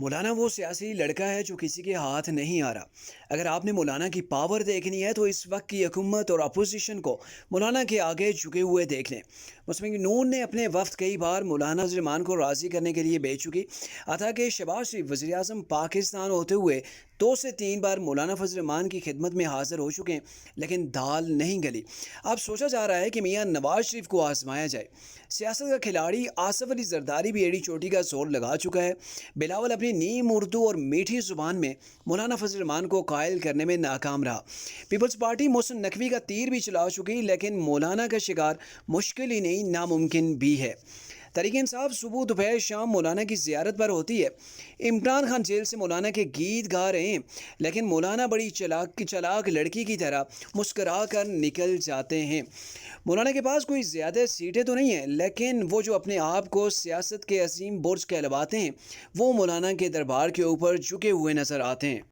مولانا وہ سیاسی لڑکا ہے جو کسی کے ہاتھ نہیں آ رہا۔ اگر آپ نے مولانا کی پاور دیکھنی ہے تو اس وقت کی حکومت اور اپوزیشن کو مولانا کے آگے جھکے ہوئے دیکھ لیں۔ مسلم نون نے اپنے وفد کئی بار مولانا فضل الرحمان کو راضی کرنے کے لیے بھیج چکی، حتیٰ کہ شہباز شریف وزیر اعظم پاکستان ہوتے ہوئے 2 سے 3 بار مولانا فضل الرحمان کی خدمت میں حاضر ہو چکے ہیں، لیکن دال نہیں گلی۔ اب سوچا جا رہا ہے کہ میاں نواز شریف کو آزمایا جائے۔ سیاست کا کھلاڑی آصف علی زرداری بھی ایڑی چوٹی کا زور لگا چکا ہے۔ بلاول اپنی نیم اردو اور میٹھی زبان میں مولانا فضل الرحمان کو قائل کرنے میں ناکام رہا۔ پیپلز پارٹی محسن نقوی کا تیر بھی چلا چکی، لیکن مولانا کا شکار مشکل ہی نہیں ناممکن بھی ہے۔ تحریک انصاف صبح دوپہر شام مولانا کی زیارت پر ہوتی ہے۔ عمران خان جیل سے مولانا کے گیت گا رہے ہیں، لیکن مولانا بڑی چلاک لڑکی کی طرح مسکرا کر نکل جاتے ہیں۔ مولانا کے پاس کوئی زیادہ سیٹیں تو نہیں ہیں، لیکن وہ جو اپنے آپ کو سیاست کے عظیم برج کہلواتے ہیں، وہ مولانا کے دربار کے اوپر جھکے ہوئے نظر آتے ہیں۔